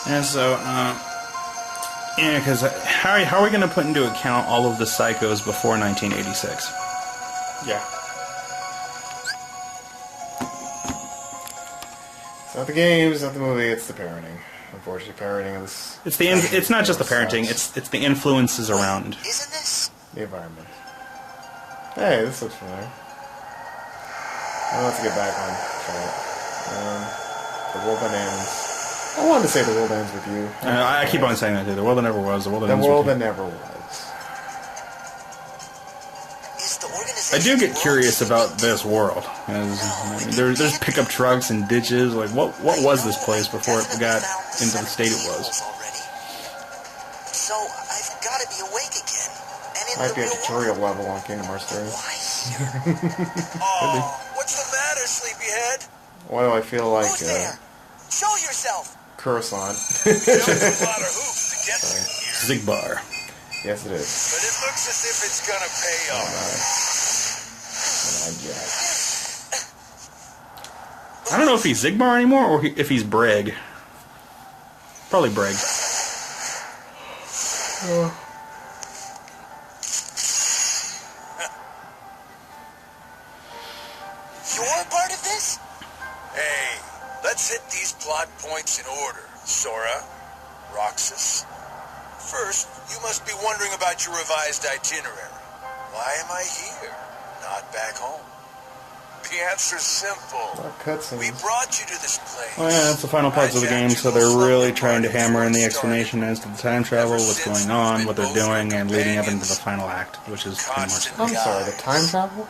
And so, yeah, because how are we going to put into account all of the psychos before 1986? Yeah. It's not the games, not the movie, it's the parenting. Unfortunately, parenting is... It's not just the parenting, it's the influences around. Isn't this? The environment. Hey, this looks familiar. Let's get back on track. The world that ends. I wanted to say the world ends with you. I keep on saying that too. The world that never was. The world that ends world with that you. never was. Is the organization I do get curious about this world. There's pickup trucks and ditches. Like, what was this place before it got into the state it was? So I've got to be awake again. And in Might the be a real tutorial world. level on Kingdom Hearts 3. Why here? Oh, what's the matter, sleepyhead? Why do I feel like Who's there? Show yourself. Coruscant? There's a lot of hoops to get through here. Zigbar. Yes, it is. But it looks as if it's gonna pay off. I don't know if he's Zigbar anymore or if he's Breg. Probably Breg. You're part of this? Hey, let's hit these plot points in order. Sora, Roxas. First, you must be wondering about your revised itinerary. Why am I here? Not back home. The answer's simple. We brought you to this place. Well, yeah, that's the final parts of the game, so they're really trying to hammer in the explanation as to the time travel, what's going on, what they're doing, and leading up into the final act, which is pretty much it. I'm sorry, the time travel?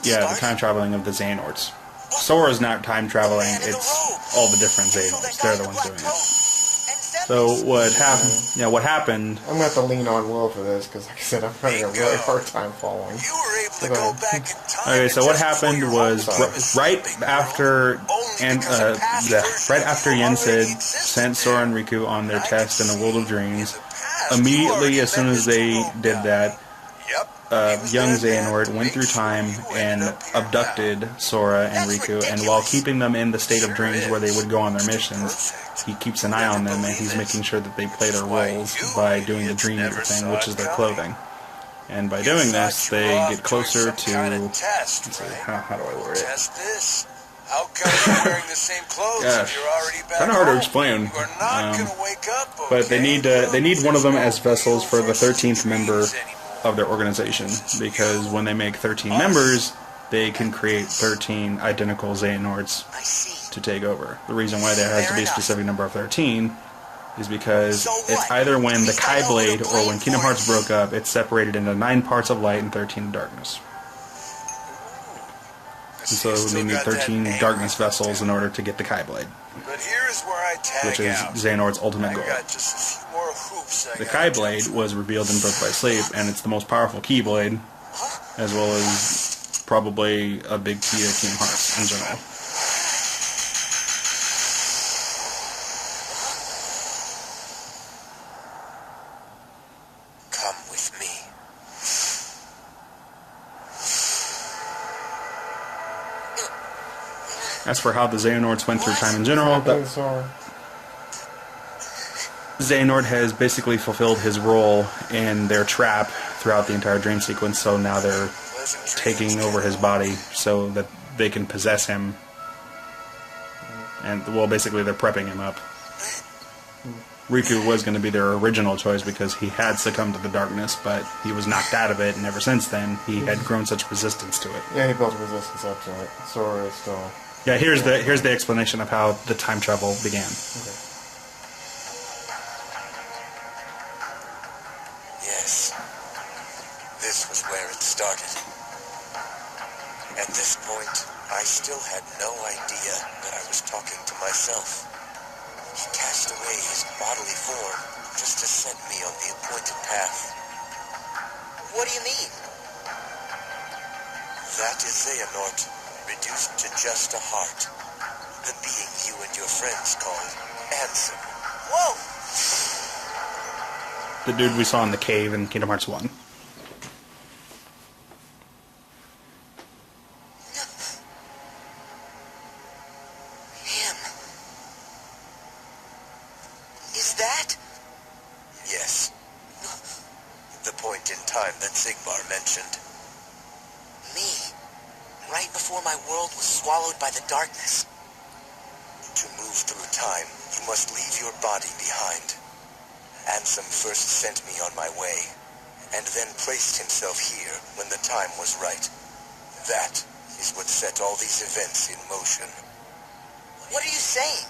Yeah, the time traveling of the Xehanorts. Sora's not time traveling, it's all the different Xehanorts. They're the ones doing it. So what happened? Yeah, what happened? I'm gonna have to lean on Will for this because, like I said, I'm having a really hard time following. You were able to go back in time. Okay, so what happened was right after Yensid sent Sora and Riku on their test in the World of Dreams. Immediately, as soon as they did that, young Xehanort went through time and abducted Sora and Riku, and while keeping them in the state of dreams where they would go on their missions, he keeps an eye on them and he's making sure that they play their roles by doing the Dream Eater thing, which is their clothing. And by doing this, they get closer to... Let's see, how do I word it? How come you're wearing the same clothes if you're already back kind of hard to home? explain. You are not gonna wake up, okay? But they need one of them as vessels for the 13th member of their organization, because when they make 13 members, they can create 13 identical Xehanorts to take over. The reason why there has to be a specific number of 13 is because it's either when the Kai Blade or when Kingdom Hearts broke up, it's separated into 9 parts of light and 13 of darkness. And so they need 13 darkness vessels in order to get the Kai Blade, which is Xehanort's ultimate goal. The Kai Blade was revealed in Birth by Sleep, and it's the most powerful Keyblade, as well as probably a big key to Kingdom Hearts in general. Come with me. As for how the Xehanorts went through time in general, Xehanort has basically fulfilled his role in their trap throughout the entire dream sequence, so now they're taking over his body so that they can possess him. And, well, basically they're prepping him up. Riku was going to be their original choice because he had succumbed to the darkness, but he was knocked out of it, and ever since then, he had grown such resistance to it. Yeah, he built resistance up to it. Sora is still... Yeah, here's the explanation of how the time travel began. Okay. Yes, this was where it started. At this point, I still had no idea that I was talking to myself. He cast away his bodily form just to send me on the appointed path. What do you mean? That is Xehanort, reduced to just a heart. The being you and your friends called Ansem. Whoa! The dude we saw in the cave in Kingdom Hearts 1. that? Yes. The point in time that Sigmar mentioned. Me. Right before my world was swallowed by the darkness. To move through time, you must leave your body behind. Ansem first sent me on my way, and then placed himself here when the time was right. That is what set all these events in motion. What are you saying?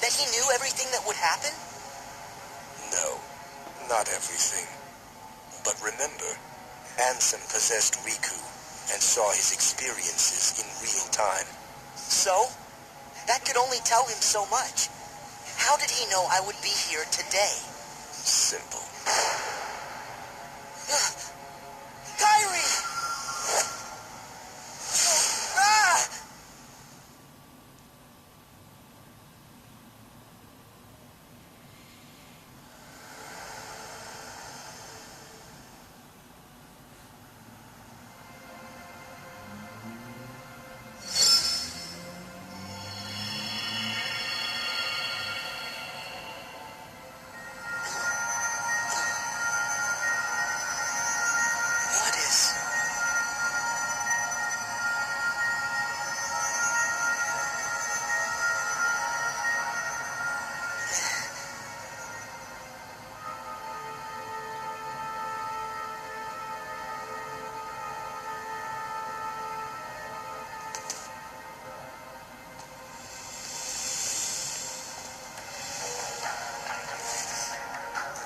That he knew everything that would happen? No, not everything. But remember, Ansem possessed Riku and saw his experiences in real time. So? That could only tell him so much. How did he know I would be here today? Simple. Kyrie! Ah! What is...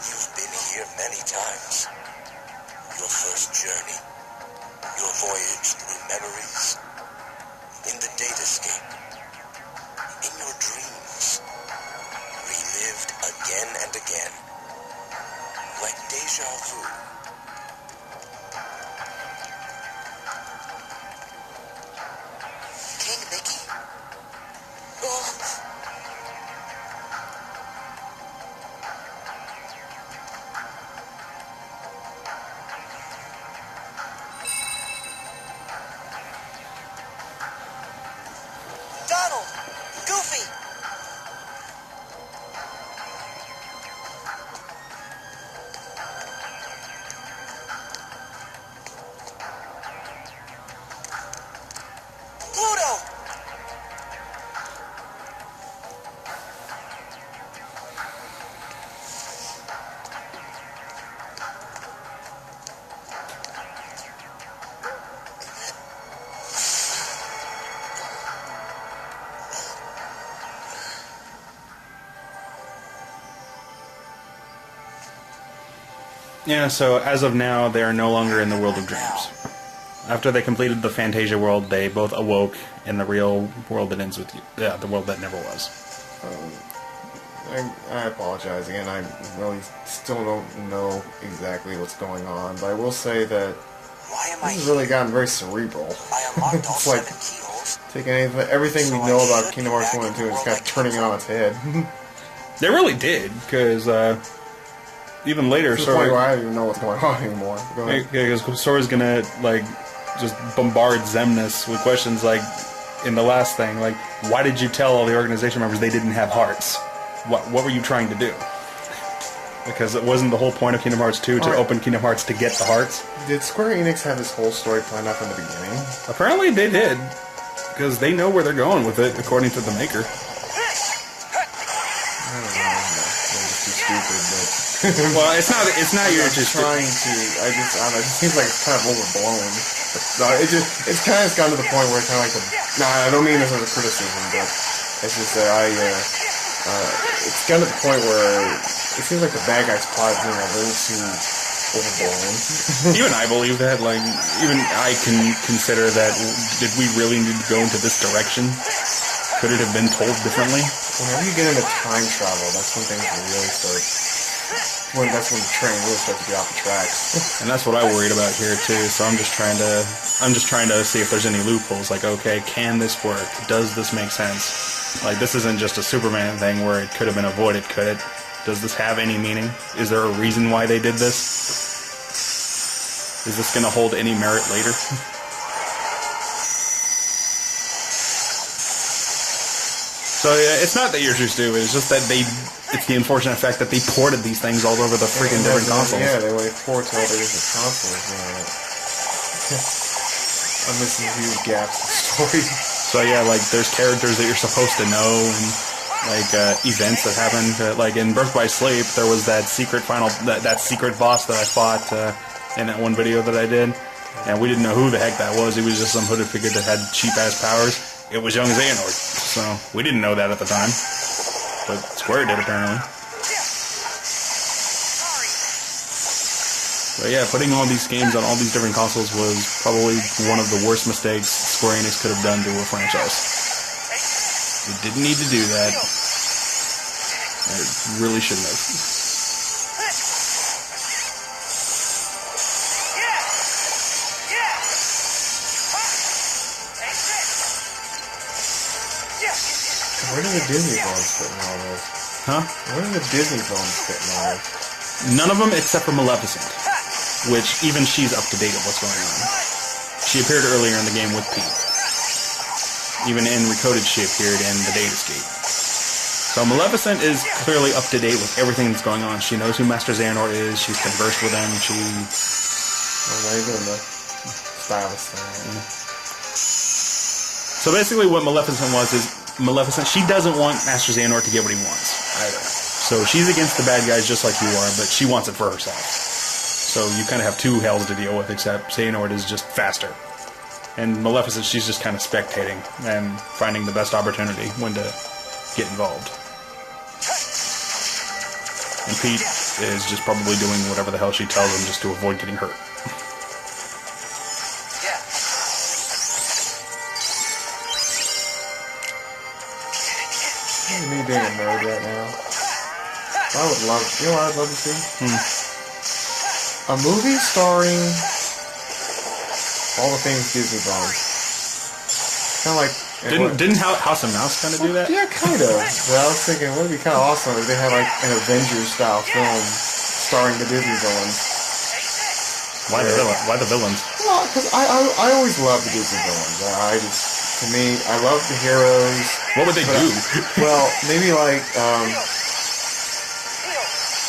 You've been here many times. Your first journey. Your voyage through memories. In the datascape. In your dreams. Relived again and again. Like deja vu. King Mickey? Oh. Donald! Goofy! Pluto! Yeah, so as of now, they are no longer in the world of dreams. After they completed the Fantasia world, they both awoke in the real world that ends with you. Yeah, the world that never was. I apologize again. I really still don't know exactly what's going on, but I will say that Why am this has really gotten very cerebral. I unlocked all It's like 7 keyholes. taking everything we know about Kingdom Hearts 1 and 2 and just kind of turning it on its head. They really did, because even later, To the point where Sora, I don't even know what's going on anymore. Go ahead. because Sora's gonna like just bombard Xemnas with questions like in the last thing, like, why did you tell all the organization members they didn't have hearts? What were you trying to do? Because it wasn't the whole point of Kingdom Hearts 2 to open Kingdom Hearts to get the hearts. Did Square Enix have this whole story planned out from the beginning? Apparently they did, because they know where they're going with it, according to the maker. I don't know. I'm just too stupid, but... Well, it's not you're I'm just trying to. I don't know. It just seems like it's kind of overblown. No, it's kind of gone to the point where it's kind of like I don't mean this as a criticism, but it's just that it's gotten to the point where it seems like the bad guys' plot is being a little too overblown. even I believe that. Like, even I can consider that. Did we really need to go into this direction? Could it have been told differently? Whenever you get into time travel, that's when things really start. That's when the train really starts to get off the tracks. And that's what I worried about here too. So I'm just trying to see if there's any loopholes. Like, okay, can this work? Does this make sense? Like, this isn't just a Superman thing where it could have been avoided, could it? Does this have any meaning? Is there a reason why they did this? Is this going to hold any merit later? So yeah, it's not that you're too stupid. It's just that they it's the unfortunate fact that they ported these things all over the freaking different consoles. Yeah, they went port to all the different consoles. I'm missing huge gaps in the story. So yeah, like there's characters that you're supposed to know, and like events that happened. Like in Birth by Sleep, there was that secret that secret boss that I fought in that one video that I did, and we didn't know who the heck that was. He was just some hooded figure that had cheap ass powers. It was young Xehanort, so we didn't know that at the time, but Square did apparently. But yeah, putting all these games on all these different consoles was probably one of the worst mistakes Square Enix could have done to a franchise. It didn't need to do that. It really shouldn't have. Where do the Disney films fit in all this? Huh? Where do the Disney films fit in all this? None of them except for Maleficent, which even she's up to date with what's going on. She appeared earlier in the game with Pete. Even in Recoded, she appeared in the Date Escape. So Maleficent is clearly up to date with everything that's going on. She knows who Master Xehanort is. She's conversed with him. She... Oh, now you're doing the stylist thing. So basically what Maleficent was is, Maleficent, she doesn't want Master Xehanort to get what he wants either. So she's against the bad guys just like you are, but she wants it for herself. So you kind of have two hells to deal with, except Xehanort is just faster. And Maleficent, she's just kind of spectating and finding the best opportunity when to get involved. And Pete is just probably doing whatever the hell she tells him just to avoid getting hurt. Me being a nerd right now. I would love, you know what I'd love to see? A movie starring all the things Disney brought. Kind of like... Didn't House of Mouse kind of do that? Yeah, kind of. But I was thinking, would it be kind of awesome if they had like an Avengers-style film starring the Disney villains. Why the villains? Well, because I always love the Disney villains. To me, I love the heroes. What would they do? Well, maybe like,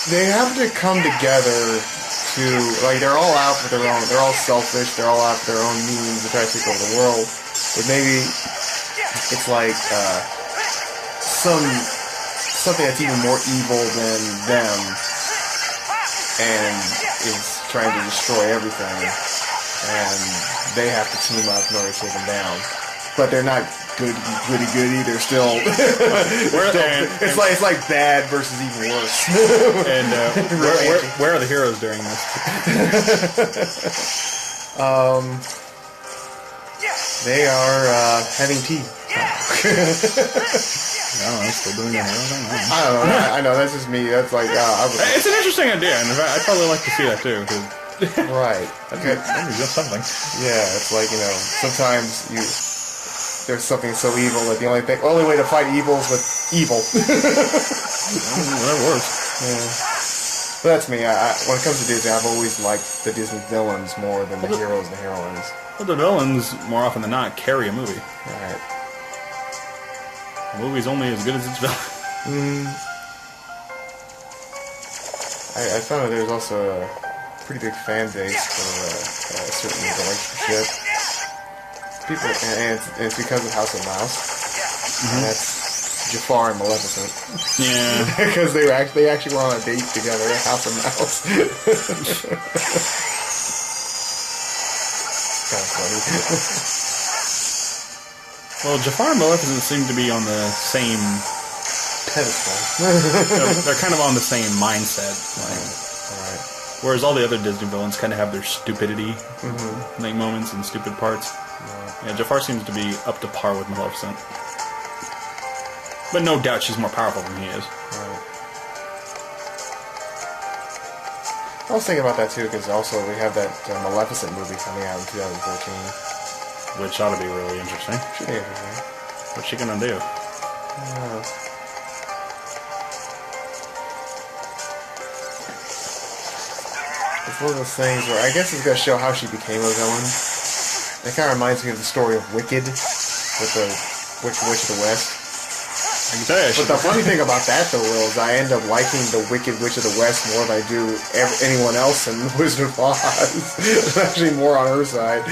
they have to come together to, like, they're all out for their own, they're all selfish, they're all out for their own means to try to take over the world. But maybe it's like, something that's even more evil than them, and is trying to destroy everything, and they have to team up in order to take them down. But they're not goody. They're still. It's like bad versus even worse. And where are the heroes during this? They are having tea. I don't know. Still doing that hero thing. I don't know. I know. That's just me. That's like it's an interesting idea, and I'd probably like to see that too. Right. That'd be just something. Yeah, it's like, sometimes there's something so evil that the only way to fight evil is with evil. That works. Yeah. But that's me. When it comes to Disney, I've always liked the Disney villains more than the heroes and the heroines. Well, the villains, more often than not, carry a movie. Right. The movie's only as good as its villain. I found that there's also a pretty big fan base for a certain relationship. People, and it's because of House of Mouse. And that's Jafar and Maleficent. Yeah. Because they actually were on a date together at House of Mouse. Kind of funny. Well, Jafar and Maleficent seem to be on the same pedestal. They're kind of on the same mindset. Alright. Whereas all the other Disney villains kind of have their stupidity like moments and stupid parts. Yeah, Jafar seems to be up to par with Maleficent. But no doubt she's more powerful than he is. Right. I was thinking about that too, because also we have that Maleficent movie coming out in 2014. Which ought to be really interesting. Should be interesting. What's she gonna do? It's one of those things where I guess it's going to show how she became a villain. It kind of reminds me of the story of Wicked with the Witch of the West. can tell you. But the funny thing about that, though, Will, is I end up liking the Wicked Witch of the West more than I do anyone else in Wizard of Oz. I'm actually more on her side.